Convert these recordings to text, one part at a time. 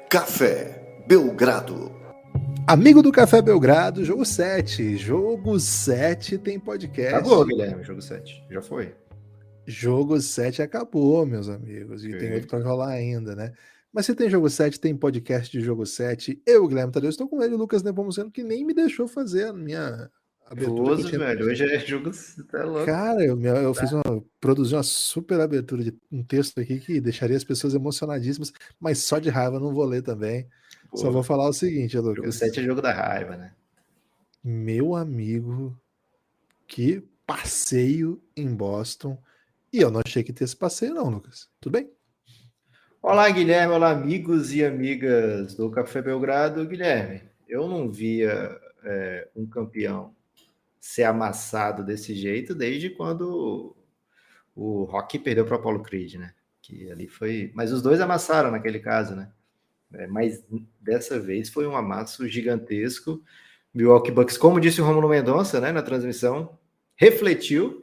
Café Belgrado. Amigo do Café Belgrado, jogo 7. Jogo 7 tem podcast. Acabou, Guilherme, jogo 7. Já foi. Jogo 7 acabou, meus amigos. E tem outro para rolar ainda, né? Mas se tem jogo 7, tem podcast de jogo 7. Eu, Guilherme Tadeu, estou com ele, o Lucas Nepomuceno, que nem me deixou fazer a minha abertura. Velho. Hoje é jogo... Tá louco. Cara, eu produzi uma super abertura de um texto aqui que deixaria as pessoas emocionadíssimas, mas só de raiva não vou ler também. Pô, só vou falar o seguinte, Lucas. Jogo 7 é jogo da raiva, né? Meu amigo, que passeio em Boston. E eu não achei que ter esse passeio não, Lucas. Tudo bem? Olá, Guilherme. Olá, amigos e amigas do Café Belgrado. Guilherme, eu não via um campeão ser amassado desse jeito desde quando o Rocky perdeu para o Apollo Creed, né? Que ali foi... Mas os dois amassaram naquele caso, né? Mas dessa vez foi um amasso gigantesco. Milwaukee Bucks, como disse o Rômulo Mendonça, né, na transmissão, refletiu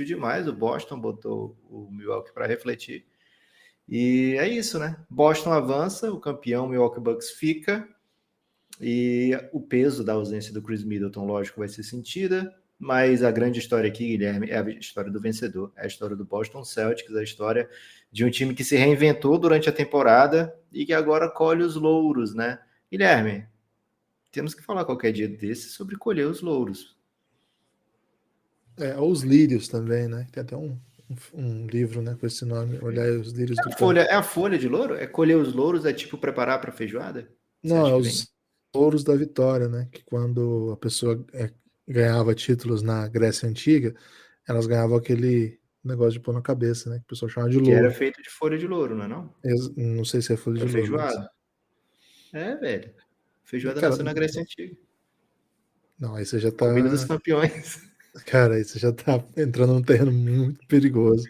demais. O Boston botou o Milwaukee para refletir. E é isso, né? Boston avança, o campeão Milwaukee Bucks fica, e o peso da ausência do Chris Middleton, lógico, vai ser sentida, mas a grande história aqui, Guilherme, é a história do vencedor, é a história do Boston Celtics, a história de um time que se reinventou durante a temporada e que agora colhe os louros, né? Guilherme, temos que falar qualquer dia desse sobre colher os louros. Ou os lírios também, né? Tem até um livro, né, com esse nome, olhar os lírios do campo. É a folha de louro? É colher os louros, é tipo preparar para feijoada? Não, é os louros da vitória, né? Que quando a pessoa ganhava títulos na Grécia Antiga, elas ganhavam aquele negócio de pôr na cabeça, né? Que o pessoal chamava de louro. Que era feito de folha de louro, não é não? Não sei se é folha de louro. Feijoada. Mas... velho. Feijoada nasceu na Grécia Antiga. Não, aí você já tá... Comida dos campeões. Cara, aí você já tá entrando num terreno muito perigoso.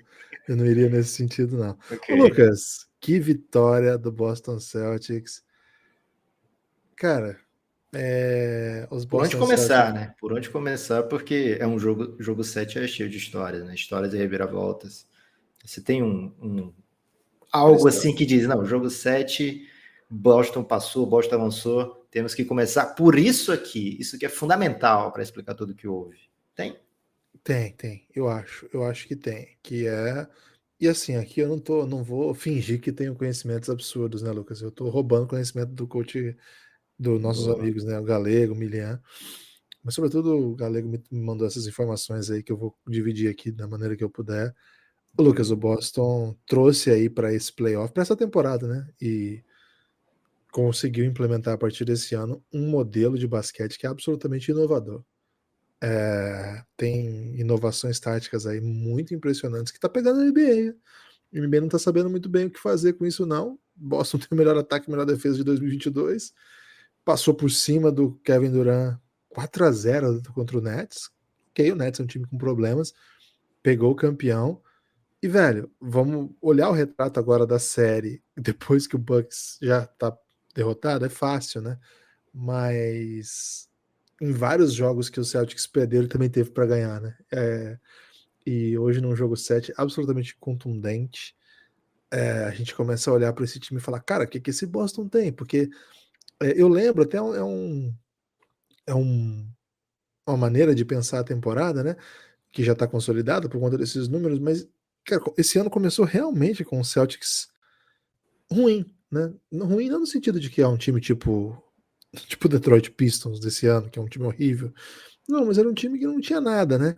Eu não iria nesse sentido, não. Okay. Ô, Lucas, que vitória do Boston Celtics. Cara, os Boston Por onde começar, Celtics... né? Por onde começar, porque é um jogo 7 é cheio de histórias, né? Histórias e reviravoltas. Você tem algo assim que diz, não, jogo 7, Boston passou, Boston avançou, temos que começar por isso aqui. Isso que é fundamental para explicar tudo o que houve. Tem? Tem. Eu acho que tem. Que é... E assim, aqui eu não vou fingir que tenho conhecimentos absurdos, né, Lucas? Eu tô roubando conhecimento do coach dos nossos amigos, né? O Galego, o Milian. Mas sobretudo o Galego me mandou essas informações aí que eu vou dividir aqui da maneira que eu puder. O Lucas, o Boston trouxe aí para esse playoff, para essa temporada, né? E conseguiu implementar a partir desse ano um modelo de basquete que é absolutamente inovador. Tem inovações táticas aí muito impressionantes que tá pegando a NBA. O NBA não tá sabendo muito bem o que fazer com isso, não. Boston tem o melhor ataque e melhor defesa de 2022. Passou por cima do Kevin Durant 4-0 contra o Nets. Ok, o Nets é um time com problemas. Pegou o campeão. E, velho, vamos olhar o retrato agora da série depois que o Bucks já tá derrotado. É fácil, né? Mas em vários jogos que o Celtics perdeu, ele também teve para ganhar, né? E hoje num jogo 7 absolutamente contundente, a gente começa a olhar para esse time e falar, cara, o que esse Boston tem? Porque eu lembro, até uma maneira de pensar a temporada, né? Que já está consolidada por conta desses números, mas cara, esse ano começou realmente com o Celtics ruim, né? Ruim não no sentido de que é um time tipo Detroit Pistons desse ano, que é um time horrível. Não, mas era um time que não tinha nada, né?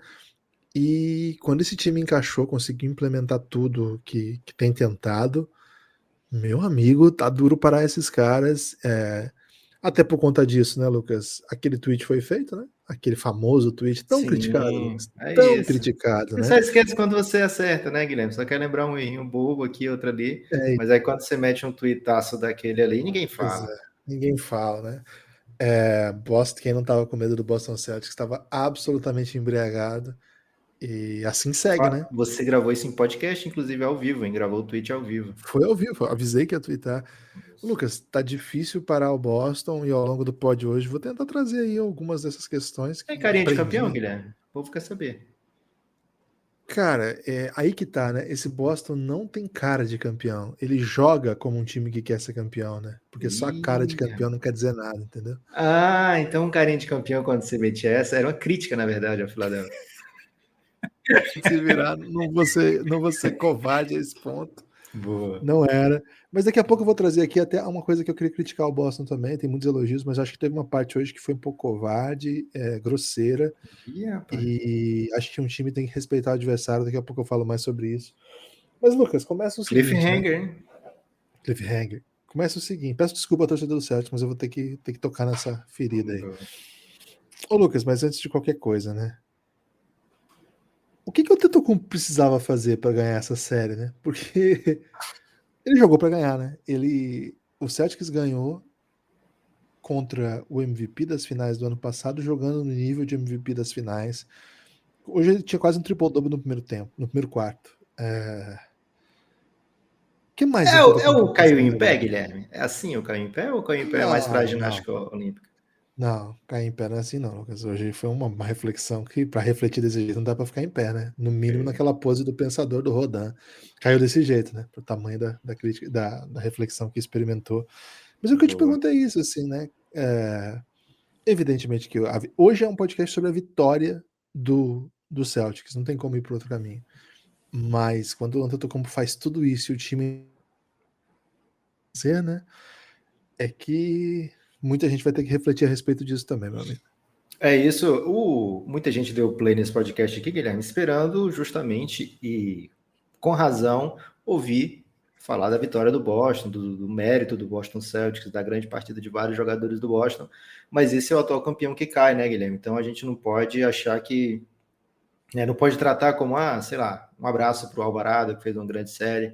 E quando esse time encaixou, conseguiu implementar tudo que tem tentado, meu amigo, tá duro parar esses caras. Até por conta disso, né, Lucas? Aquele tweet foi feito, né? Aquele famoso tweet tão criticado, Lucas. Tão isso. Criticado, né? Você só esquece quando você acerta, né, Guilherme? Só quer lembrar um errinho bobo aqui, outro ali. Mas aí quando você mete um tweetaço daquele ali, ninguém fala. Ninguém fala, né? Boston, quem não tava com medo do Boston Celtics estava absolutamente embriagado. E assim segue, né? Você gravou isso em podcast, inclusive ao vivo, hein? Gravou o tweet ao vivo. Foi ao vivo, avisei que ia twittar. Lucas, tá difícil parar o Boston e ao longo do pod hoje vou tentar trazer aí algumas dessas questões. Tem carinha de campeão, Guilherme? O povo quer saber. Cara, aí que tá, né? Esse Boston não tem cara de campeão. Ele joga como um time que quer ser campeão, né? Porque só a cara de Ih, campeão não quer dizer nada, entendeu? então um carinha de campeão quando você mete essa, era uma crítica, na verdade, ao Philadelphia. Se virar, não vou ser covarde a esse ponto. Boa. Não era. Mas daqui a pouco eu vou trazer aqui até uma coisa que eu queria criticar o Boston também. Tem muitos elogios, mas acho que teve uma parte hoje que foi um pouco covarde, grosseira. Ih, rapaz. E acho que um time tem que respeitar o adversário. Daqui a pouco eu falo mais sobre isso. Mas, Lucas, começa o seguinte, né? Cliffhanger, hein? Cliffhanger. Começa o seguinte. Peço desculpa ao torcedor do Celtics, mas eu vou ter que tocar nessa ferida aí. Ô, Lucas, mas antes de qualquer coisa, né? O que o Antetokounmpo precisava fazer para ganhar essa série, né? Porque ele jogou para ganhar, né? O Celtics ganhou contra o MVP das finais do ano passado, jogando no nível de MVP das finais. Hoje ele tinha quase um triple-double no primeiro tempo, no primeiro quarto. O que mais o É Antetokounmpo o caiu precisava em pé, melhorar? Guilherme? É assim o caiu em pé ou o caiu em pé é mais para a Não, não. ginástica olímpica? Não, cair em pé não é assim não, Lucas. Hoje foi uma reflexão que para refletir desse jeito não dá para ficar em pé, né? No mínimo naquela pose do pensador do Rodin. Caiu desse jeito, né? Pro tamanho da crítica, da reflexão que experimentou. Mas o que eu te Boa. pergunto é isso, assim, né? Evidentemente que hoje é um podcast sobre a vitória do Celtics, não tem como ir para outro caminho. Mas quando o Antetokounmpo faz tudo isso e o time né? É que muita gente vai ter que refletir a respeito disso também, meu amigo. É isso. Muita gente deu play nesse podcast aqui, Guilherme, esperando justamente e com razão ouvir falar da vitória do Boston, do mérito do Boston Celtics, da grande partida de vários jogadores do Boston. Mas esse é o atual campeão que cai, né, Guilherme? Então a gente não pode achar que, né, não pode tratar como, sei lá, um abraço para o Alvarado, que fez uma grande série,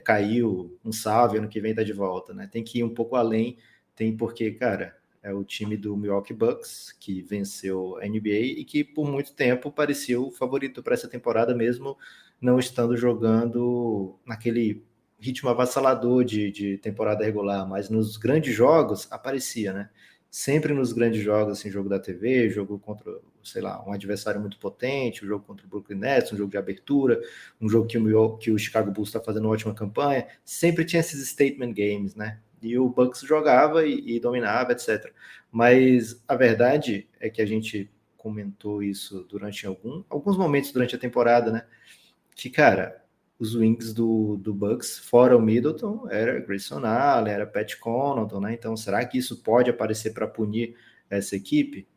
caiu, um salve, ano que vem tá de volta, né? Tem que ir um pouco além, tem porque, cara, é o time do Milwaukee Bucks, que venceu a NBA e que por muito tempo parecia o favorito para essa temporada, mesmo não estando jogando naquele ritmo avassalador de temporada regular, mas nos grandes jogos aparecia, né? Sempre nos grandes jogos, assim, jogo da TV, jogo contra, sei lá, um adversário muito potente, um jogo contra o Brooklyn Nets, um jogo de abertura, um jogo que o Chicago Bulls está fazendo uma ótima campanha, sempre tinha esses statement games, né? E o Bucks jogava e dominava, etc. Mas a verdade é que a gente comentou isso durante alguns momentos durante a temporada, né? Que, cara, os wings do Bucks, fora o Middleton, era Grayson Allen, era Pat Connaughton, né? Então, será que isso pode aparecer para punir essa equipe?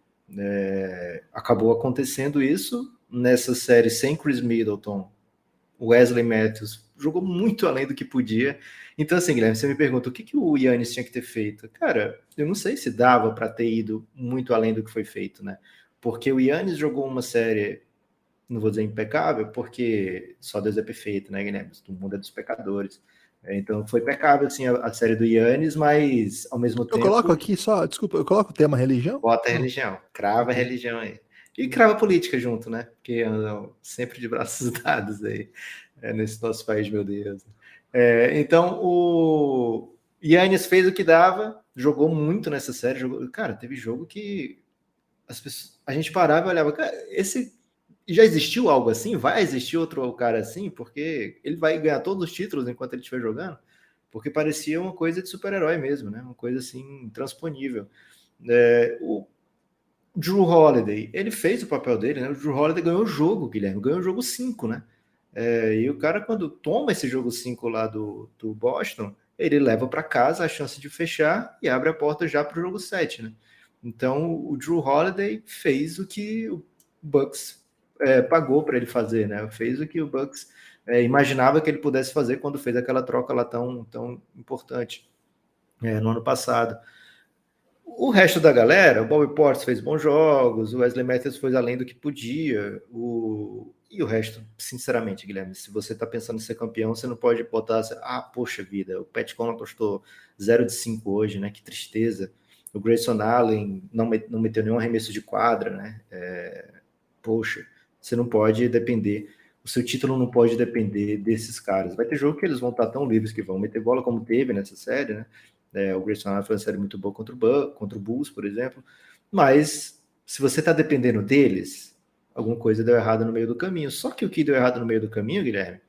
Acabou acontecendo isso nessa série sem Chris Middleton. Wesley Matthews jogou muito além do que podia. Então, assim, Guilherme, você me pergunta o que o Giannis tinha que ter feito? Cara, eu não sei se dava para ter ido muito além do que foi feito, né? Porque o Giannis jogou uma série, não vou dizer impecável, porque só Deus é perfeito, né, Guilherme? O mundo é dos pecadores. Então foi pecável, assim, a série do Giannis, mas ao mesmo Eu coloco tempo, aqui só, desculpa, eu coloco o tema religião? bota a Não. religião, crava a Ok. religião aí. E crava a política junto, né? Porque andam sempre de braços dados aí, nesse nosso país, meu Deus. Então, o Giannis fez o que dava, jogou muito nessa série. Cara, teve jogo que a gente parava e olhava, cara, já existiu algo assim? Vai existir outro cara assim? Porque ele vai ganhar todos os títulos enquanto ele estiver jogando? Porque parecia uma coisa de super-herói mesmo, né? Uma coisa assim, intransponível. O Drew Holiday, ele fez o papel dele, né? O Drew Holiday ganhou o jogo, Guilherme, ganhou o jogo 5, né? E o cara, quando toma esse jogo 5 lá do Boston, ele leva para casa a chance de fechar e abre a porta já para o jogo 7, né? Então, o Drew Holiday fez o que o Bucks pagou para ele fazer, né? Fez o que o Bucks imaginava que ele pudesse fazer quando fez aquela troca lá tão importante no ano passado. O resto da galera, o Bobby Portis fez bons jogos, o Wesley Matthews foi além do que podia, e o resto, sinceramente, Guilherme, se você está pensando em ser campeão, você não pode botar, poxa vida, o Pat Connaughton postou 0 de 5 hoje, né? Que tristeza. O Grayson Allen não meteu nenhum arremesso de quadra, né? Poxa, você não pode depender, o seu título não pode depender desses caras. Vai ter jogo que eles vão estar tão livres que vão meter bola como teve nessa série, né? O Grayson Allen foi uma série muito boa contra o Bulls, por exemplo. Mas se você está dependendo deles, alguma coisa deu errado no meio do caminho. Só que o que deu errado no meio do caminho, Guilherme,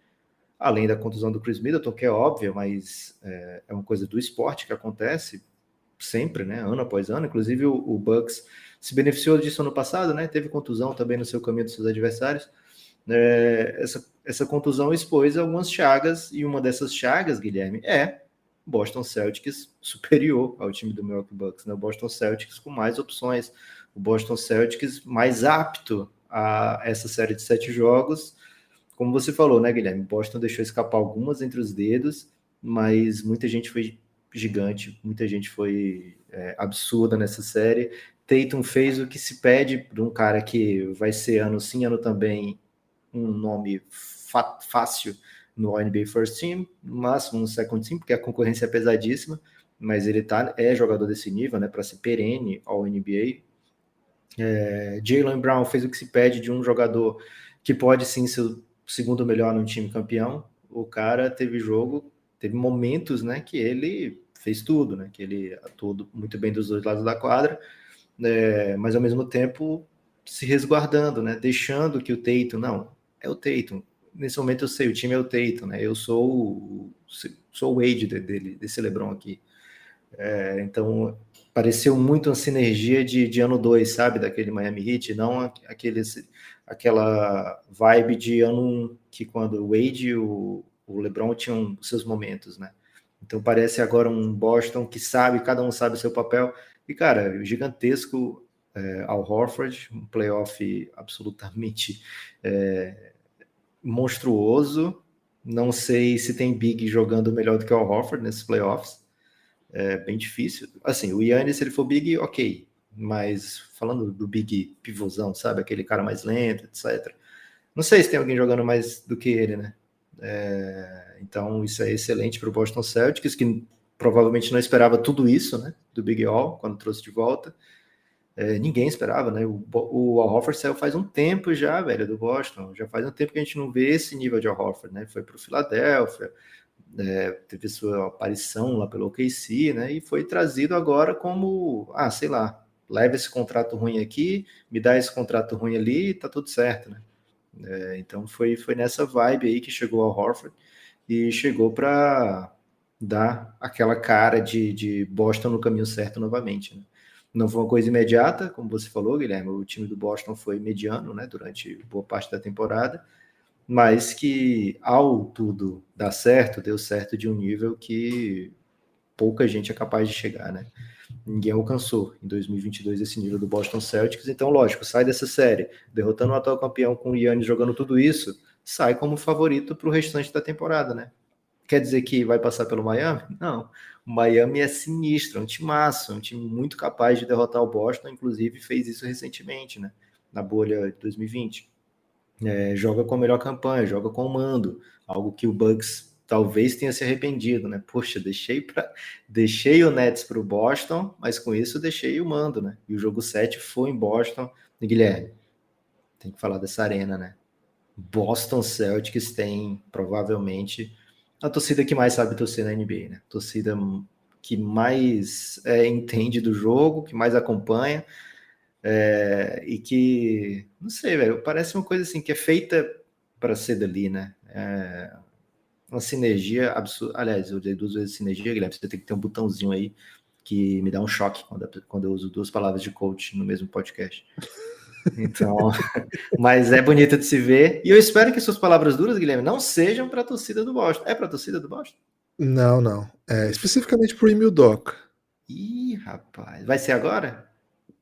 além da contusão do Chris Middleton, que é óbvia, mas é uma coisa do esporte que acontece sempre, né, ano após ano. Inclusive o Bucks se beneficiou disso ano passado, né, teve contusão também no seu caminho dos seus adversários. Essa contusão expôs algumas chagas, e uma dessas chagas, Guilherme, é o Boston Celtics superior ao time do Milwaukee Bucks, né? O Boston Celtics com mais opções, o Boston Celtics mais apto a essa série de 7 jogos. Como você falou, né, Guilherme? O Boston deixou escapar algumas entre os dedos, mas muita gente foi gigante, muita gente foi absurda nessa série. Tatum fez o que se pede de um cara que vai ser ano sim, ano também, um nome fácil no NBA First Team, no máximo no Second Team, porque a concorrência é pesadíssima, mas ele é jogador desse nível, né, para ser perene ao NBA. Jaylen Brown fez o que se pede de um jogador que pode sim ser o segundo melhor num time campeão. O cara teve momentos, né, que ele fez tudo, né, que ele atuou muito bem dos dois lados da quadra, mas ao mesmo tempo se resguardando, né, deixando que o Tatum, não, é o Tatum. Nesse momento eu sei, o time é o Tatum, né, eu sou o Wade desse LeBron aqui. Então pareceu muito uma sinergia de ano 2, sabe, daquele Miami Heat, não aquela vibe de ano 1, que quando o Wade e o LeBron tinham seus momentos, né. Então parece agora um Boston que sabe, cada um sabe o seu papel, e cara, gigantesco Al Horford, um playoff absolutamente monstruoso. Não sei se tem Big jogando melhor do que o Al Horford nesses playoffs. É bem difícil. Assim, o Giannis, se ele for Big, ok. Mas falando do Big pivôzão, sabe? Aquele cara mais lento, etc. Não sei se tem alguém jogando mais do que ele, né? Então, isso é excelente para o Boston Celtics, que provavelmente não esperava tudo isso, né? Do Big All, quando trouxe de volta. Ninguém esperava, né? O Al Horford saiu faz um tempo já, velho, do Boston. Já faz um tempo que a gente não vê esse nível de Al Horford, né? Foi para o Philadelphia, teve sua aparição lá pelo OKC, né? E foi trazido agora como, sei lá, leva esse contrato ruim aqui, me dá esse contrato ruim ali, e tá tudo certo, né? Então foi nessa vibe aí que chegou ao Horford, e chegou para dar aquela cara de Boston no caminho certo novamente, né? Não foi uma coisa imediata, como você falou, Guilherme, o time do Boston foi mediano, né, durante boa parte da temporada, mas que ao tudo dar certo, deu certo de um nível que pouca gente é capaz de chegar, né? Ninguém alcançou em 2022 esse nível do Boston Celtics. Então, lógico, sai dessa série derrotando o atual campeão com o Giannis jogando tudo isso, sai como favorito para o restante da temporada, né? Quer dizer que vai passar pelo Miami? Não. O Miami é sinistro, é um timaço, é um time muito capaz de derrotar o Boston, inclusive fez isso recentemente, né? Na bolha de 2020. Joga com a melhor campanha, joga com o mando, algo que o Bucks talvez tenha se arrependido, né? Poxa, deixei o Nets para o Boston, mas com isso deixei o mando, né? E o jogo 7 foi em Boston. E Guilherme, tem que falar dessa arena, né? Boston Celtics tem provavelmente a torcida que mais sabe torcer na NBA, né? Torcida que mais entende do jogo, que mais acompanha, e que, não sei, velho, parece uma coisa assim que é feita para ser dali, né? Uma sinergia absurda. Aliás, eu dei 2 vezes sinergia, Guilherme, você tem que ter um botãozinho aí que me dá um choque quando eu uso 2 palavras de coach no mesmo podcast. Então, mas é bonito de se ver. E eu espero que suas palavras duras, Guilherme, não sejam para a torcida do Boston. É para a torcida do Boston? Não. Especificamente pro Emil Doc. Ih, rapaz. Vai ser agora?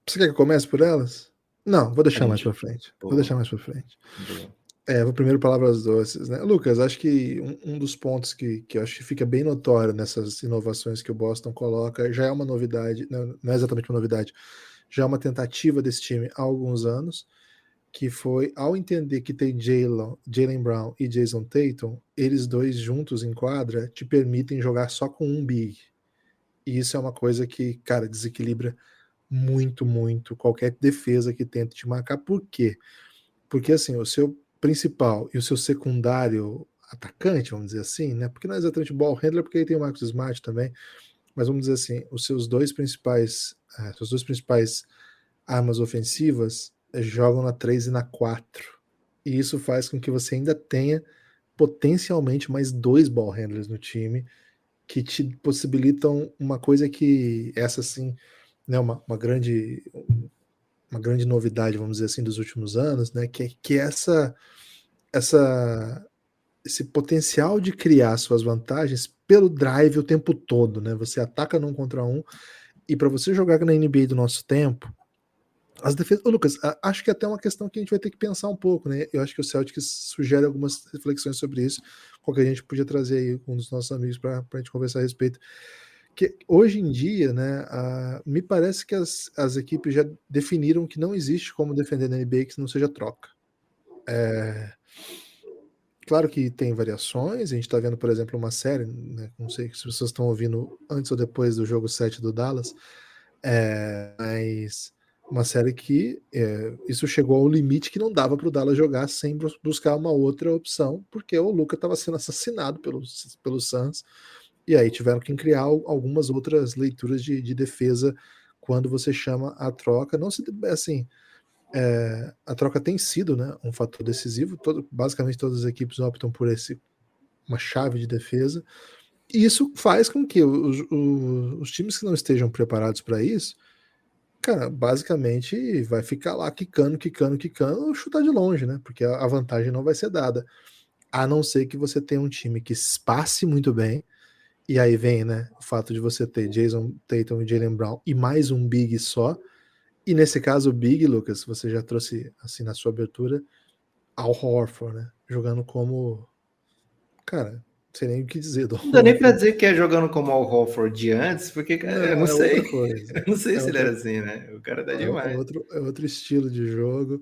Você quer que eu comece por elas? Não, vou A deixar mais gente. pra frente. Boa. Boa. Vou primeiro palavras doces, né? Lucas, acho que um dos pontos que eu acho que fica bem notório nessas inovações que o Boston coloca já é uma novidade, não é exatamente uma novidade, já é uma tentativa desse time há alguns anos, que foi ao entender que tem Jaylen Brown e Jason Tatum, eles dois juntos em quadra te permitem jogar só com um big. E isso é uma coisa que, cara, desequilibra muito, muito qualquer defesa que tente te marcar. Por quê? Porque assim, o seu principal e o seu secundário atacante, vamos dizer assim, né? Porque não é exatamente ball handler, porque aí tem o Marcus Smart também, mas vamos dizer assim, os seus dois principais armas ofensivas jogam na 3 e na 4. E isso faz com que você ainda tenha potencialmente mais 2 ball handlers no time, que te possibilitam uma coisa que essa sim, né, uma grande novidade, vamos dizer assim, dos últimos anos, né, que esse potencial de criar suas vantagens pelo drive o tempo todo, né? Você ataca num contra um, e para você jogar na NBA do nosso tempo, as defesas. Ô, Lucas, acho que até é uma questão que a gente vai ter que pensar um pouco, né? Eu acho que o Celtics sugere algumas reflexões sobre isso, qualquer a gente podia trazer aí com um dos nossos amigos para a gente conversar a respeito. Que hoje em dia, né, me parece que as equipes já definiram que não existe como defender na NBA que não seja troca. Claro que tem variações, a gente está vendo, por exemplo, uma série, né, não sei se as pessoas estão ouvindo antes ou depois do jogo 7 do Dallas, mas uma série que isso chegou ao limite que não dava para o Dallas jogar sem buscar uma outra opção, porque o Luka estava sendo assassinado pelo Suns, e aí tiveram que criar algumas outras leituras de defesa quando você chama a troca. Não se assim, a troca tem sido, né, um fator decisivo. Basicamente todas as equipes optam por uma chave de defesa, e isso faz com que os times que não estejam preparados para isso, cara, basicamente vai ficar lá quicando, chutar de longe, né? Porque a vantagem não vai ser dada. A não ser que você tenha um time que espace muito bem, e aí vem, né, o fato de você ter Jason Tatum e Jaylen Brown e mais um Big só. E nesse caso, o Big, Lucas, você já trouxe assim na sua abertura, Al Horford, né? Jogando como. Cara, não sei nem o que dizer do Al Não dá nem pra Horford. dizer que é jogando como Al Horford de antes, porque cara, eu Não, não é sei. outra coisa. Eu não sei É se ele outra, era assim, né? O cara tá demais. outro estilo de jogo.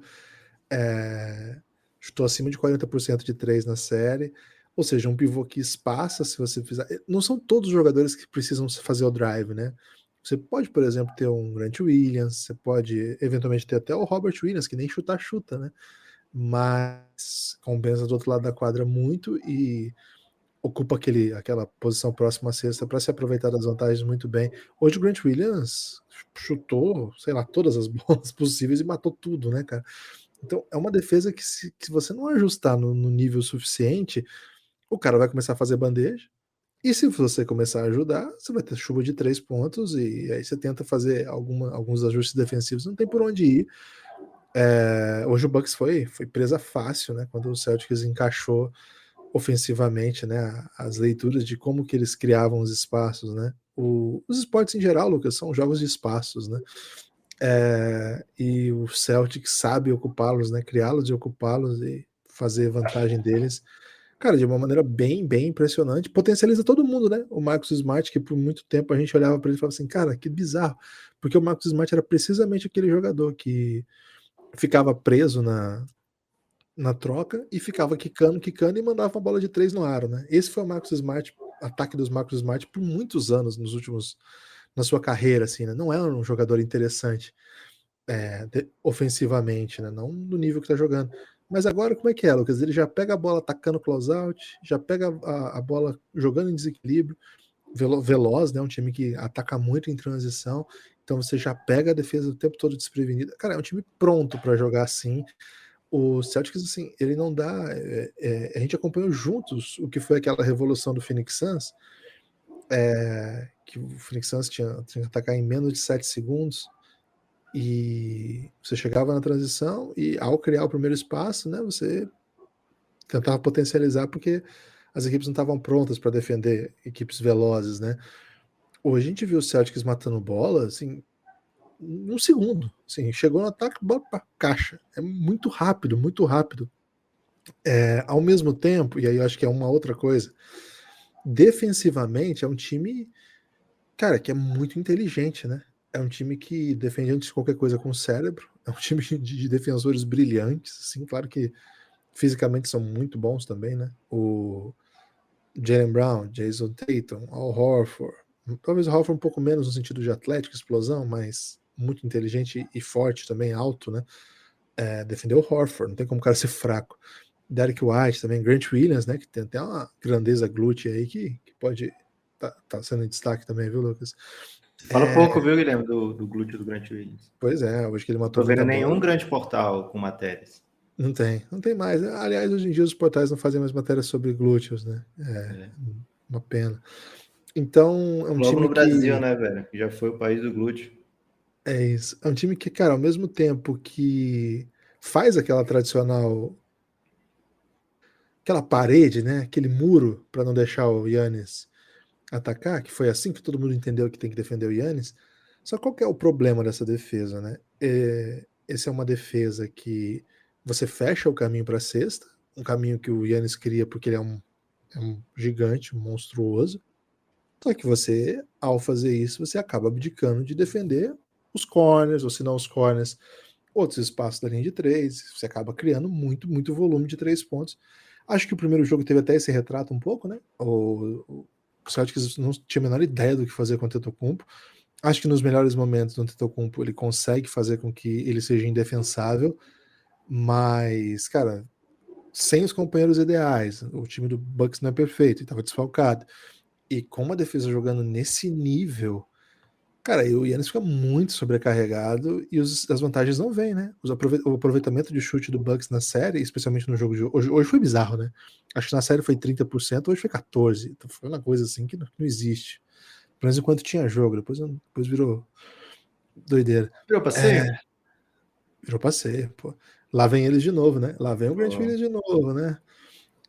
Chutou acima de 40% de 3 na série. Ou seja, um pivô que espaça, se você fizer. Não são todos os jogadores que precisam fazer o drive, né? Você pode, por exemplo, ter um Grant Williams, você pode eventualmente ter até o Robert Williams, que nem chutar chuta, né? Mas compensa do outro lado da quadra muito e ocupa aquela posição próxima à cesta para se aproveitar das vantagens muito bem. Hoje o Grant Williams chutou, sei lá, todas as bolas possíveis e matou tudo, né, cara? Então é uma defesa que se você não ajustar no nível suficiente, o cara vai começar a fazer bandeja. E se você começar a ajudar, você vai ter chuva de 3 pontos, e aí você tenta fazer alguns ajustes defensivos, não tem por onde ir. Hoje o Bucks foi presa fácil, né? Quando o Celtics encaixou ofensivamente, né? As leituras de como que eles criavam os espaços, né? Os esportes em geral, Lucas, são jogos de espaços, né? E o Celtics sabe ocupá-los, né? Criá-los e ocupá-los e fazer vantagem deles. Cara, de uma maneira bem, bem impressionante. Potencializa todo mundo, né? O Marcus Smart, que por muito tempo a gente olhava para ele e falava assim, cara, que bizarro. Porque o Marcus Smart era precisamente aquele jogador que ficava preso na troca e ficava quicando e mandava uma bola de 3 no aro, né? Esse foi o Marcus Smart, ataque dos Marcus Smart por muitos anos na sua carreira, assim, né? Não é um jogador interessante ofensivamente, né? Não no nível que tá jogando. Mas agora, como é que é, Lucas? Ele já pega a bola atacando close-out, já pega a bola jogando em desequilíbrio, veloz, né? Um time que ataca muito em transição, então você já pega a defesa o tempo todo desprevenida. Cara, é um time pronto para jogar assim. O Celtics, assim, ele não dá. A gente acompanhou juntos o que foi aquela revolução do Phoenix Suns, que o Phoenix Suns tinha que atacar em menos de 7 segundos, e você chegava na transição e, ao criar o primeiro espaço, né, você tentava potencializar, porque as equipes não estavam prontas para defender equipes velozes, né? Hoje a gente viu o Celtics matando bola, assim, num segundo. Assim, chegou no ataque, bola para caixa. É muito rápido, muito rápido. Ao mesmo tempo, e aí eu acho que é uma outra coisa, defensivamente é um time, cara, que é muito inteligente, né? É um time que defende antes de qualquer coisa com o cérebro, é um time de defensores brilhantes, assim, claro que fisicamente são muito bons também, né? O Jaylen Brown, Jason Tatum, Al Horford, talvez o Horford um pouco menos no sentido de atlético, explosão, mas muito inteligente e forte também, alto, né? Defendeu o Horford, não tem como o cara ser fraco. Derek White também, Grant Williams, né, que tem até uma grandeza glútea aí que pode tá sendo em destaque também, viu, Lucas? Fala pouco, viu, Guilherme, do glúteo do Grant Williams. Pois é, hoje que ele Não matou tô vendo muita nenhum bola. grande portal com matérias. Não tem mais. Aliás, hoje em dia os portais não fazem mais matérias sobre glúteos, né? Uma pena. Então, é um Logo time no Brasil, que... né, velho? Que já foi o país do glúteo. É isso. É um time que, cara, ao mesmo tempo que faz aquela tradicional... Aquela parede, né? Aquele muro para não deixar o Giannis atacar, que foi assim que todo mundo entendeu que tem que defender o Giannis. Só qual que é o problema dessa defesa, né? Essa é uma defesa que você fecha o caminho para a cesta, um caminho que o Giannis cria porque ele é um gigante, um monstruoso. Só que você, ao fazer isso, você acaba abdicando de defender os corners, ou se não os corners, outros espaços da linha de três. Você acaba criando muito volume de 3 pontos. Acho que o primeiro jogo teve até esse retrato um pouco, né? O Celtics não tinha a menor ideia do que fazer com o Antetokounmpo. Acho que nos melhores momentos do Antetokounmpo ele consegue fazer com que ele seja indefensável, mas, cara, sem os companheiros ideais, o time do Bucks não é perfeito, estava desfalcado. E com uma defesa jogando nesse nível, cara, o Giannis fica muito sobrecarregado e as vantagens não vêm, né? O aproveitamento de chute do Bucks na série, especialmente no jogo de hoje, hoje foi bizarro, né? Acho que na série foi 30%, hoje foi 14%. Então foi uma coisa assim que não existe. Pelo menos enquanto tinha jogo, depois virou doideira. Virou passeio? Virou passeio, pô. Lá vem eles de novo, né? Lá vem o Grant Williams de novo, né?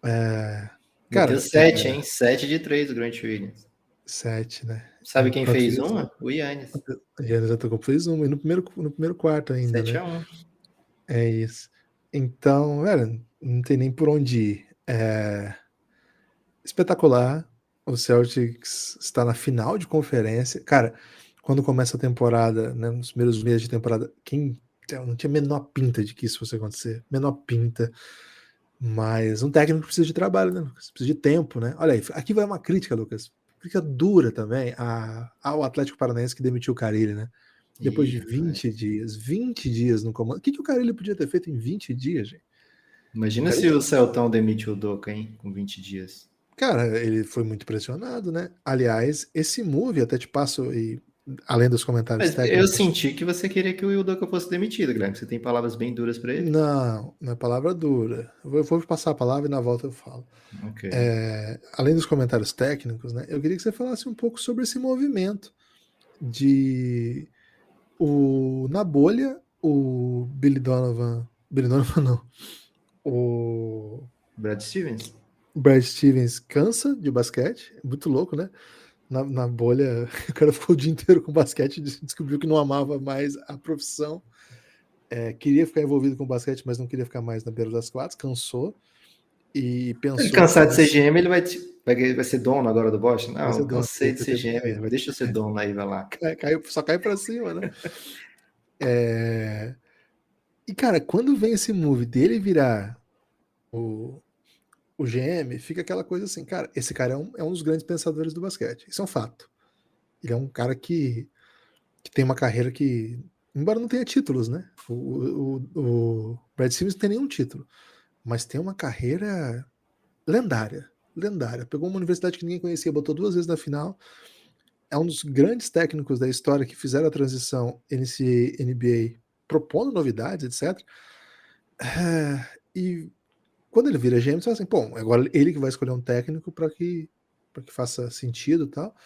Meteu Cara, 7, hein? 7 de 3 o Grant Williams. 7, né? Sabe quem fez isso? uma? O Yannis. O Giannis já tocou, fez uma, e no primeiro quarto ainda, 7-1. né? É isso. Então, velho, não tem nem por onde ir. Espetacular. O Celtics está na final de conferência. Cara, quando começa a temporada, né, nos primeiros meses de temporada, não tinha a menor pinta de que isso fosse acontecer. Menor pinta. Mas um técnico precisa de trabalho, né, Lucas? Precisa de tempo, né? Olha aí, aqui vai uma crítica, Lucas. Crítica dura também ao Atlético Paranaense que demitiu o Carille, né? Depois de 20 dias no comando. O que o Carille podia ter feito em 20 dias, gente? Imagina se o Celtão demite o Doca, hein? Com 20 dias. Cara, ele foi muito pressionado, né? Aliás, esse move, até te passo, e além dos comentários Mas eu técnicos. senti que você queria que o Will Doca fosse demitido, Guilherme. Você tem palavras bem duras para ele? Não é palavra dura. Eu vou passar a palavra e na volta eu falo. Ok. Além dos comentários técnicos, né? Eu queria que você falasse um pouco sobre esse movimento de na bolha, o Billy Donovan não, o Brad Stevens? Brad Stevens cansa de basquete, é muito louco, né? Na bolha, o cara ficou o dia inteiro com basquete e descobriu que não amava mais a profissão. Queria ficar envolvido com basquete, mas não queria ficar mais na beira das quadras, cansou e pensou. Se ele cansar de ser GM, ele vai ser dono agora do Boston? Não, ser dono, cansei de ser GM. Deixa eu ser dono aí, vai lá. Só cai pra cima, né? E, cara, quando vem esse move dele virar o GM, fica aquela coisa assim, cara, esse cara é um dos grandes pensadores do basquete. Isso é um fato. Ele é um cara que tem uma carreira que, embora não tenha títulos, né? O Brad Stevens não tem nenhum título, mas tem uma carreira lendária. Pegou uma universidade que ninguém conhecia, botou 2 vezes na final. É um dos grandes técnicos da história que fizeram a transição NCAA, NBA, propondo novidades, etc. E quando ele vira GM, você fala assim, pô, agora ele que vai escolher um técnico para que faça sentido e tal.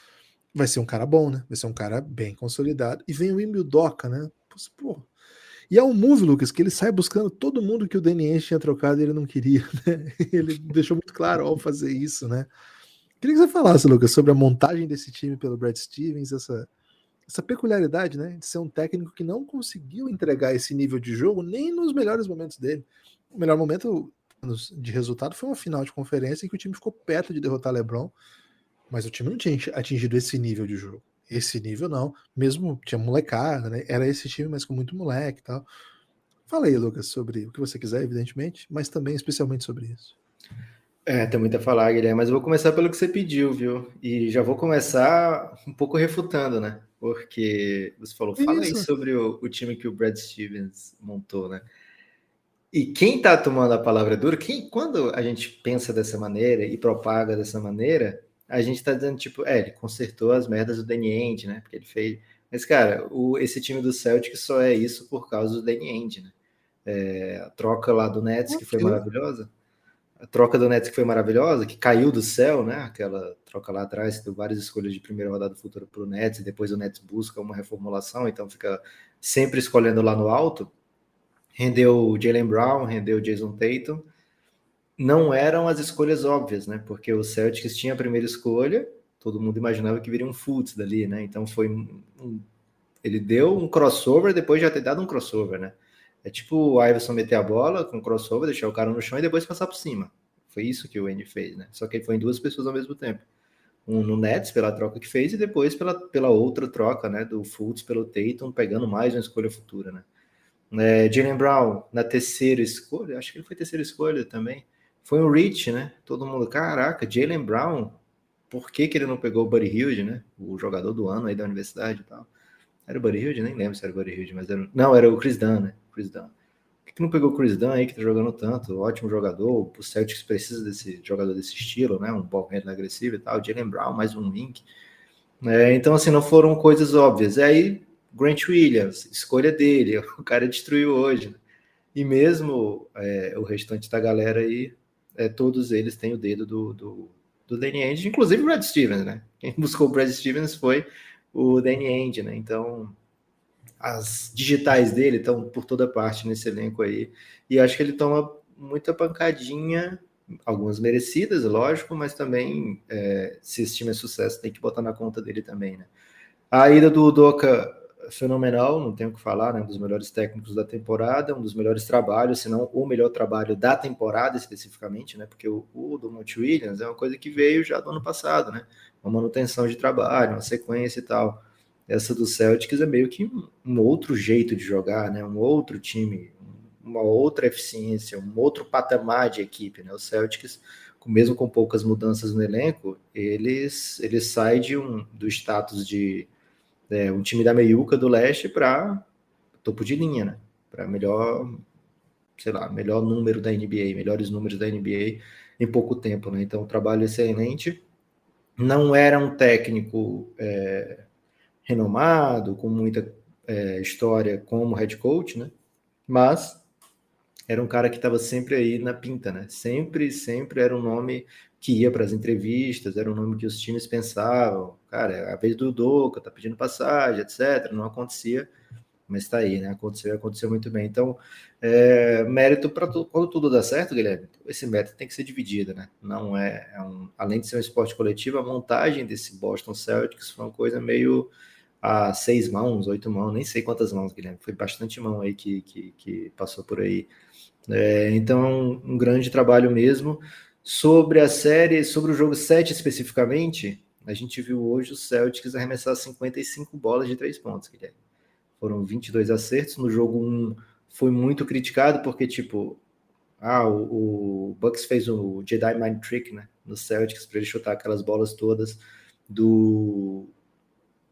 Vai ser um cara bom, né? Vai ser um cara bem consolidado. E vem o Ime Udoka, né? Pô. E é um move, Lucas, que ele sai buscando todo mundo que o Danny Ainge tinha trocado e ele não queria, né? Ele deixou muito claro ao fazer isso, né? Queria que você falasse, Lucas, sobre a montagem desse time pelo Brad Stevens, essa peculiaridade, né? De ser um técnico que não conseguiu entregar esse nível de jogo nem nos melhores momentos dele. O melhor momento de resultado foi uma final de conferência em que o time ficou perto de derrotar LeBron, mas o time não tinha atingido esse nível de jogo. Esse nível não. Mesmo tinha molecada, né? Era esse time, mas com muito moleque e tal. Fala aí, Lucas, sobre o que você quiser, evidentemente, mas também especialmente sobre isso. Tem muito a falar, Guilherme, mas eu vou começar pelo que você pediu, viu? E já vou começar um pouco refutando, né? Porque você falou, fala aí sobre o time que o Brad Stevens montou, né? E quem tá tomando a palavra dura, quando a gente pensa dessa maneira e propaga dessa maneira, a gente tá dizendo, tipo, ele consertou as merdas do Danny Ainge, né? Porque ele fez. Mas, cara, esse time do Celtic só é isso por causa do Danny Ainge, né? A troca lá do Nets, que foi Ok. maravilhosa. A troca do Nets que foi maravilhosa, que caiu do céu, né? Aquela troca lá atrás, que deu várias escolhas de primeira rodada futura para o Nets, e depois o Nets busca uma reformulação, então fica sempre escolhendo lá no alto. Rendeu o Jaylen Brown, rendeu o Jason Tatum. Não eram as escolhas óbvias, né? Porque o Celtics tinha a primeira escolha, todo mundo imaginava que viria um Fultz dali, né? Então foi ele deu um crossover depois de já ter dado um crossover, né? É tipo o Iverson meter a bola com crossover, deixar o cara no chão e depois passar por cima. Foi isso que o Andy fez, né? Só que ele foi em duas pessoas ao mesmo tempo. Um no Nets, pela troca que fez, e depois pela outra troca, né? Do Fultz pelo Tatum, pegando mais uma escolha futura, né? Jaylen Brown, na terceira escolha, acho que ele foi terceira escolha também. Foi um reach, né? Todo mundo, caraca, Jaylen Brown, por que ele não pegou o Buddy Hield, né? O jogador do ano aí da universidade e tal. Era o Buddy Hield? Nem lembro se era o Buddy Hield, mas era... Não, era o Chris Dunn, né? Chris Dunn. Por que não pegou o Chris Dunn aí, que tá jogando tanto? Ótimo jogador. O Celtics precisa desse jogador desse estilo, né? Um ball handler agressivo e tal. Jaylen Brown, mais um link. Então, assim, não foram coisas óbvias. E aí, Grant Williams, escolha dele. O cara destruiu hoje. Né? E mesmo o restante da galera aí, todos eles têm o dedo do Danny Ainge, inclusive o Brad Stevens, né? Quem buscou o Brad Stevens foi o Danny Ainge, né? Então, as digitais dele estão por toda parte nesse elenco aí. E acho que ele toma muita pancadinha, algumas merecidas, lógico, mas também, se esse time é sucesso, tem que botar na conta dele também, né? A ida do Udoka, fenomenal, não tenho o que falar, né? Um dos melhores técnicos da temporada, um dos melhores trabalhos, se não o melhor trabalho da temporada especificamente, né? Porque o do Monty Williams é uma coisa que veio já do ano passado, né? Uma manutenção de trabalho, uma sequência e tal. Essa do Celtics é meio que um outro jeito de jogar, né? Um outro time, uma outra eficiência, um outro patamar de equipe, né? O Celtics, mesmo com poucas mudanças no elenco, eles saem do status de um time da meiuca do leste para topo de linha, né? Para melhor, sei lá, melhor número da NBA, melhores números da NBA em pouco tempo, né? Então, trabalho excelente. Não era um técnico renomado, com muita história como head coach, né? Mas era um cara que estava sempre aí na pinta, né? Sempre era um nome que ia para as entrevistas, era um nome que os times pensavam, cara, é a vez do Udoka, tá pedindo passagem, etc. Não acontecia, mas está aí, né? Aconteceu muito bem. Então, mérito para quando tudo dá certo, Guilherme, esse mérito tem que ser dividido, né? Não além de ser um esporte coletivo, a montagem desse Boston Celtics foi uma coisa meio a 6 mãos, 8 mãos, nem sei quantas mãos, Guilherme. Foi bastante mão aí que passou por aí. Então, um grande trabalho mesmo. Sobre a série, sobre o jogo 7 especificamente, a gente viu hoje o Celtics arremessar 55 bolas de 3 pontos, Guilherme. Foram 22 acertos. No jogo 1 foi muito criticado, porque, tipo, o Bucks fez o Jedi Mind Trick, né, no Celtics, para ele chutar aquelas bolas todas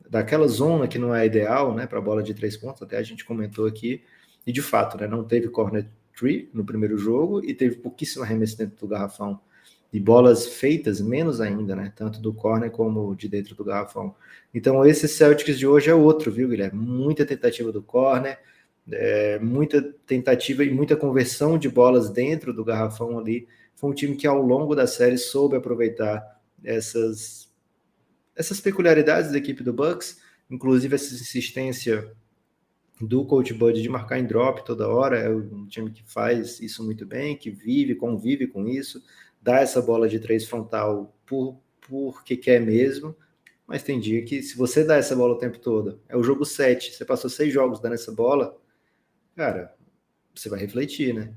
daquela zona que não é ideal, né, para bola de 3 pontos, até a gente comentou aqui, e de fato, né, não teve corner tree no primeiro jogo e teve pouquíssimo arremesso dentro do garrafão, e bolas feitas menos ainda, né, tanto do corner como de dentro do garrafão. Então esse Celtics de hoje é outro, viu, Guilherme? Muita tentativa do corner, muita tentativa e muita conversão de bolas dentro do garrafão ali. Foi um time que ao longo da série soube aproveitar essas peculiaridades da equipe do Bucks, inclusive essa insistência do Coach Bud de marcar em drop toda hora, é um time que faz isso muito bem, que convive com isso, dá essa bola de 3 frontal porque quer mesmo, mas tem dia que se você dá essa bola o tempo todo, é o jogo 7, você passou 6 jogos dando essa bola, cara, você vai refletir, né?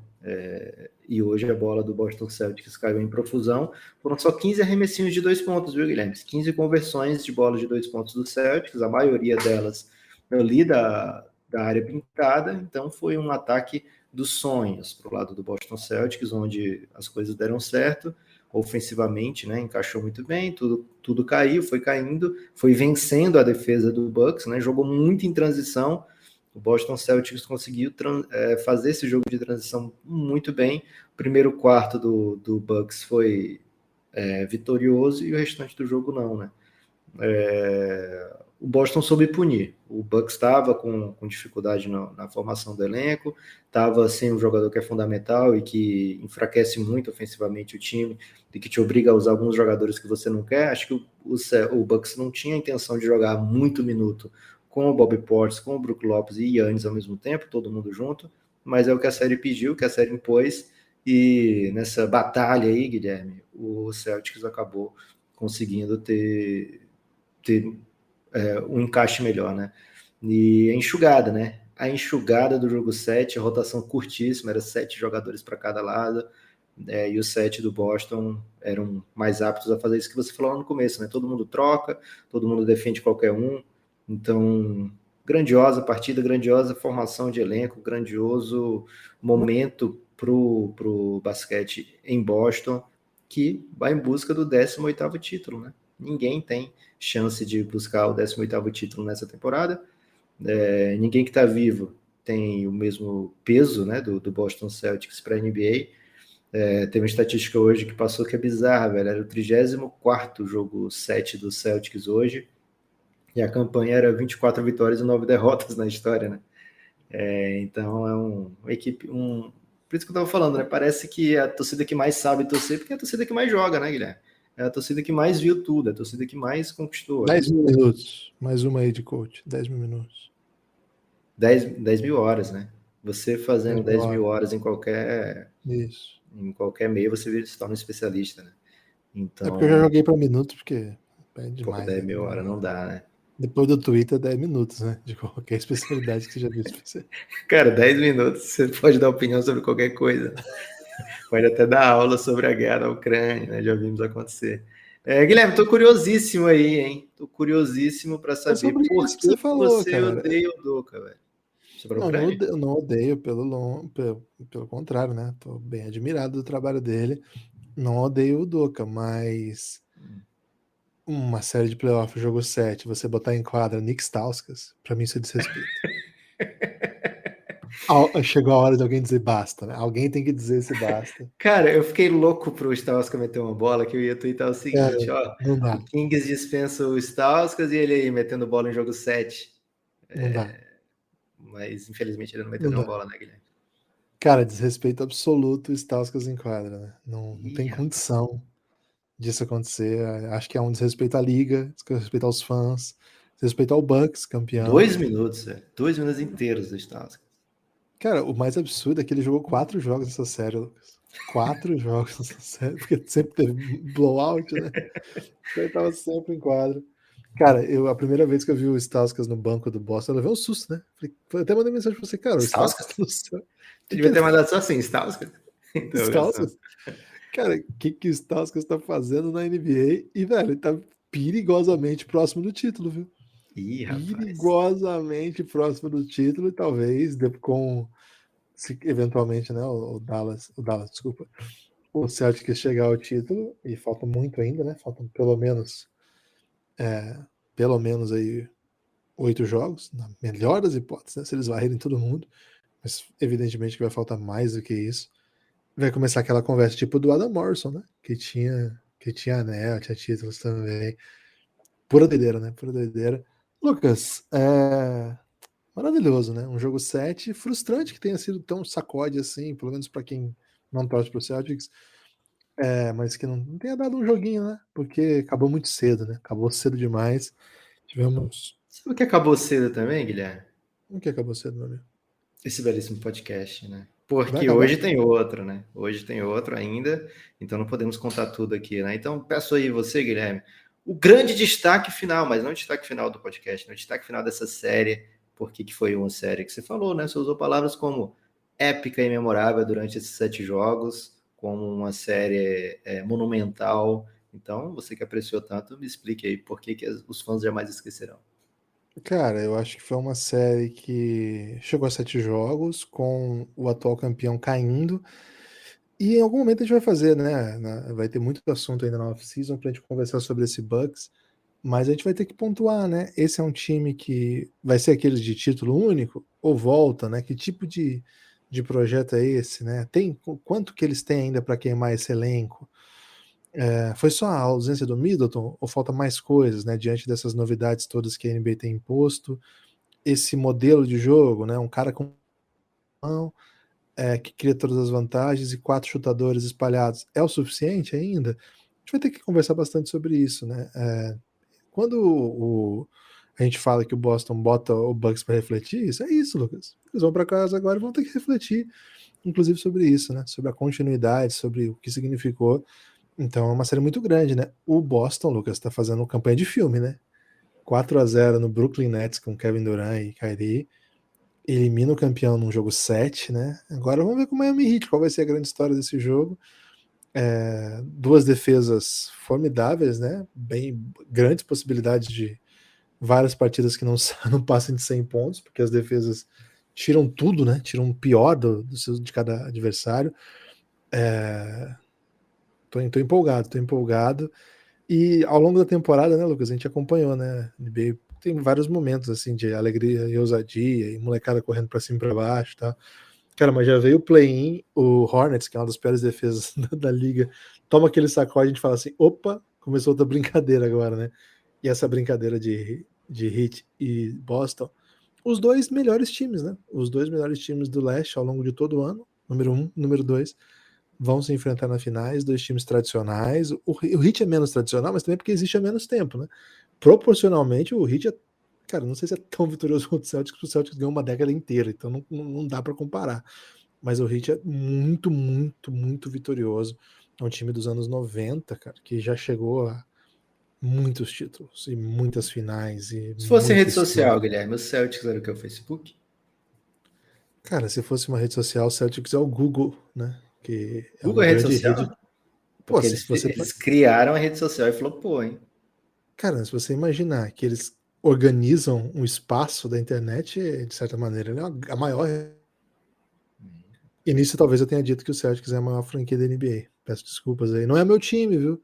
E hoje a bola do Boston Celtics caiu em profusão. Foram só 15 arremessinhos de 2 pontos, viu, Guilherme? 15 conversões de bola de 2 pontos do Celtics, a maioria delas ali da área pintada. Então foi um ataque dos sonhos para o lado do Boston Celtics, onde as coisas deram certo. Ofensivamente, né? Encaixou muito bem, tudo caiu, foi caindo, foi vencendo a defesa do Bucks, né? Jogou muito em transição. O Boston Celtics conseguiu fazer esse jogo de transição muito bem. O primeiro quarto do Bucks foi vitorioso e o restante do jogo não, né? O Boston soube punir. O Bucks estava com dificuldade na formação do elenco, estava sem um jogador que é fundamental e que enfraquece muito ofensivamente o time e que te obriga a usar alguns jogadores que você não quer. Acho que o Bucks não tinha a intenção de jogar muito minuto com o Bobby Portis, com o Brook Lopes e Giannis ao mesmo tempo, todo mundo junto, mas é o que a série pediu, que a série impôs, e nessa batalha aí, Guilherme, o Celtics acabou conseguindo ter um encaixe melhor, né? E a enxugada, né? A enxugada do jogo 7, a rotação curtíssima, era 7 jogadores para cada lado, e os 7 do Boston eram mais aptos a fazer isso que você falou lá no começo, né? Todo mundo troca, todo mundo defende qualquer um, então grandiosa partida, grandiosa formação de elenco, grandioso momento pro basquete em Boston, que vai em busca do 18º título, né? Ninguém tem chance de buscar o 18º título nessa temporada. Ninguém que está vivo tem o mesmo peso, né, do Boston Celtics para a NBA. Tem uma estatística hoje que passou que é bizarra, velho. Era o 34º jogo 7 do Celtics hoje, e a campanha era 24 vitórias e 9 derrotas na história, né? Então é uma equipe... Por isso que eu estava falando, né? Parece que é a torcida que mais sabe torcer, porque é a torcida que mais joga, né, Guilherme? É a torcida que mais viu tudo, é a torcida que mais conquistou. 10 minutos. Mais uma aí de coach. 10 minutos. 10 mil horas, né? Você fazendo 10 mil horas em Isso. meio, você se torna um especialista, né? Então, É porque eu já joguei para minutos, porque é demais. 10 mil horas não dá, né? Depois do Twitter, 10 minutos, né? De qualquer especialidade que você já viu. Cara, 10 minutos, você pode dar opinião sobre qualquer coisa. Pode até dar aula sobre a guerra da Ucrânia, né? Já vimos acontecer. Guilherme, tô curiosíssimo aí, hein? Tô curiosíssimo para saber por isso que você falou, você cara. odeia o Doka, velho. Sobre a Ucrânia? Não odeio, pelo contrário, né? Tô bem admirado do trabalho dele. Não odeio o Doka, mas uma série de playoff, jogo 7, você botar em quadra Nick Stauskas, pra mim isso é desrespeito. Chegou a hora de alguém dizer basta, né? Alguém tem que dizer se basta. Cara, eu fiquei louco pro Stauskas meter uma bola, que eu ia twittar o seguinte, Não dá. o Kings dispensa o Stauskas e ele aí metendo bola em jogo 7. Não dá. Mas infelizmente ele não meteu nenhuma bola, né, Guilherme? Cara, desrespeito absoluto o Stauskas em quadra, né? Não tem condição disso acontecer. Acho que é um desrespeito à liga, desrespeito aos fãs, desrespeito ao Bucks, campeão. 2 minutos, velho. 2 minutos inteiros do Stauskas. Cara, o mais absurdo é que ele jogou 4 jogos nessa série, Lucas. 4 jogos nessa série, porque sempre teve blowout, né? Então ele tava sempre em quadro. Cara, a primeira vez que eu vi o Stauskas no banco do Boston, eu levei um susto, né? Eu até mandei mensagem pra você, cara, o Stauskas tá no céu. Você devia ter mandado só assim, Stauskas. Stauskas? Cara, o que o Stauskas tá fazendo na NBA? E, velho, ele tá perigosamente próximo do título, viu? Perigosamente próximo do título, e talvez se eventualmente, né, o Dallas, desculpa, o Celtics chegar ao título, e falta muito ainda, né? Faltam pelo menos aí 8 jogos, na melhor das hipóteses, né? Se eles varrerem todo mundo, mas evidentemente que vai faltar mais do que isso. Vai começar aquela conversa tipo do Adam Morrison, né? Que tinha anel, tinha títulos também. Pura doideira, né? Pura doideira. Lucas, maravilhoso, né? Um jogo 7, frustrante que tenha sido tão sacode assim, pelo menos para quem não torce pro Celtics, mas que não tenha dado um joguinho, né? Porque acabou muito cedo, né? Acabou cedo demais. Tivemos... Sabe o que acabou cedo também, Guilherme? O que acabou cedo, meu amigo? Esse belíssimo podcast, né? Porque hoje tem outro, né? Hoje tem outro ainda, então não podemos contar tudo aqui, né? Então peço aí você, Guilherme, o grande destaque final, mas não o destaque final do podcast, não o destaque final dessa série, porque que foi uma série que você falou, né? Você usou palavras como épica e memorável durante esses 7 jogos, como uma série monumental. Então, você que apreciou tanto, me explique aí por que os fãs jamais esquecerão. Cara, eu acho que foi uma série que chegou a 7 jogos, com o atual campeão caindo. E em algum momento a gente vai fazer, né? Vai ter muito assunto ainda na off-season pra gente conversar sobre esse Bucks. Mas a gente vai ter que pontuar, né? Esse é um time que vai ser aquele de título único? Ou volta, né? Que tipo de projeto é esse, né? Quanto que eles têm ainda para queimar esse elenco? Foi só a ausência do Middleton ou falta mais coisas, né? Diante dessas novidades todas que a NBA tem imposto, esse modelo de jogo, né? Um cara com mão, que cria todas as vantagens e 4 chutadores espalhados é o suficiente ainda? A gente vai ter que conversar bastante sobre isso, né? Quando a gente fala que o Boston bota o Bucks para refletir, isso é isso, Lucas. Eles vão para casa agora e vão ter que refletir, inclusive sobre isso, né? Sobre a continuidade, sobre o que significou. Então é uma série muito grande, né? O Boston, Lucas, tá fazendo campanha de filme, né? 4-0 no Brooklyn Nets com Kevin Durant e Kyrie. Elimina o campeão num jogo 7, né? Agora vamos ver com o Miami Heat, qual vai ser a grande história desse jogo. 2 defesas formidáveis, né? Bem grandes possibilidades de várias partidas que não passem de 100 pontos, porque as defesas tiram tudo, né? Tiram o pior de cada adversário. Tô empolgado. E ao longo da temporada, né, Lucas, a gente acompanhou, né? NBA tem vários momentos assim de alegria e ousadia, e molecada correndo pra cima e pra baixo, tá? Cara, mas já veio o play-in, o Hornets, que é uma das piores defesas da liga, toma aquele sacode e a gente fala assim, opa, começou outra brincadeira agora, né? E essa brincadeira de Heat e Boston, os 2 melhores times, né? Os 2 melhores times do leste ao longo de todo o ano, número 1, número 2, vão se enfrentar nas finais, 2 times tradicionais. O Heat é menos tradicional, mas também porque existe há menos tempo, né? Proporcionalmente, o Heat cara, não sei se é tão vitorioso quanto o Celtics, porque o Celtics ganhou uma década inteira, então não dá para comparar. Mas o Heat é muito, muito, muito vitorioso. É um time dos anos 90, cara, que já chegou a muitos títulos e muitas finais e Se fosse rede história. social, Guilherme, o Celtics era o que? O Facebook? Cara, se fosse uma rede social, o Celtics é o Google, né? Que é Google uma é rede grande rede. social? Pô, Porque se você eles criaram a rede social e flopou, hein? Cara, se você imaginar que eles organizam um espaço da internet, de certa maneira, ele é a maior. E nisso talvez eu tenha dito que o Celtics é a maior franquia da NBA. Peço desculpas aí. Não é meu time, viu?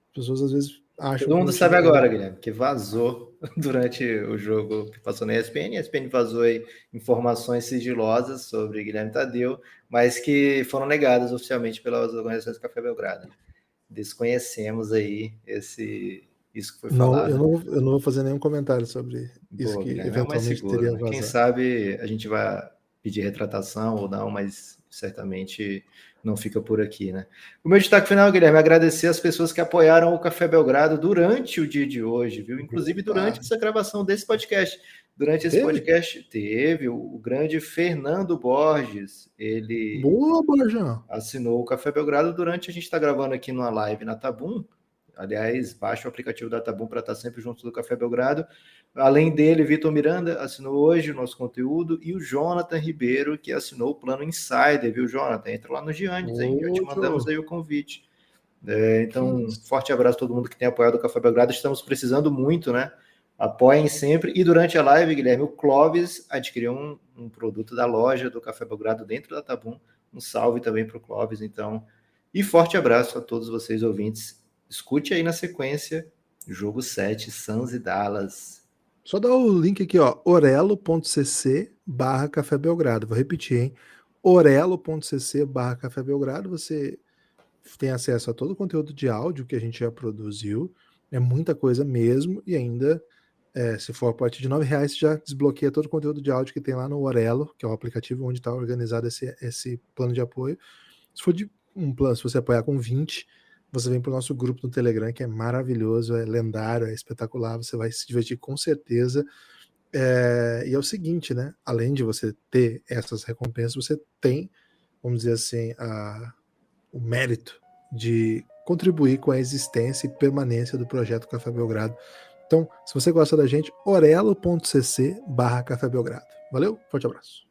As pessoas às vezes acham Todo que mundo meu time sabe é. agora, Guilherme, que vazou durante o jogo que passou na ESPN. A ESPN vazou aí informações sigilosas sobre Guilherme Tadeu, mas que foram negadas oficialmente pelas organizações do Café Belgrado. Desconhecemos aí isso que foi Não, eu falado. não vou fazer nenhum comentário sobre isso Boa, que Guilherme, é o mais eventualmente seguro, teria né? Quem vazado. sabe a gente vai pedir retratação ou não, mas certamente não fica por aqui, né? O meu destaque final, Guilherme, é agradecer as pessoas que apoiaram o Café Belgrado durante o dia de hoje, viu? Inclusive durante Opa! essa gravação desse podcast. Durante esse Teve? podcast teve o grande Fernando Borges, ele Boa, Borjão! assinou o Café Belgrado durante a gente está gravando aqui numa live na Tabum. Aliás, baixa o aplicativo da Tabum para estar sempre junto do Café Belgrado. Além dele, Vitor Miranda assinou hoje o nosso conteúdo e o Jonathan Ribeiro, que assinou o Plano Insider, viu, Jonathan? Entra lá no Giannis, hein? Já te mandamos aí o convite. Então, forte abraço a todo mundo que tem apoiado o Café Belgrado. Estamos precisando muito, né? Apoiem sempre. E durante a live, Guilherme, o Clóvis adquiriu um produto da loja do Café Belgrado dentro da Tabum. Um salve também para o Clóvis, então. E forte abraço a todos vocês, ouvintes. Escute aí na sequência, jogo 7, Suns e Dallas. Só dá o link aqui, ó, orelo.cc/Café Belgrado. Vou repetir, hein? orelo.cc/Café Belgrado. Você tem acesso a todo o conteúdo de áudio que a gente já produziu. É muita coisa mesmo. E ainda, se for a partir de R$9, você já desbloqueia todo o conteúdo de áudio que tem lá no Orelo, que é o aplicativo onde está organizado esse plano de apoio. Se for de um plano, se você apoiar com 20, você vem para o nosso grupo no Telegram, que é maravilhoso, é lendário, é espetacular, você vai se divertir com certeza. E é o seguinte, né? Além de você ter essas recompensas, você tem, vamos dizer assim, o mérito de contribuir com a existência e permanência do projeto Café Belgrado. Então, se você gosta da gente, orelo.cc/Café Belgrado. Valeu, forte abraço.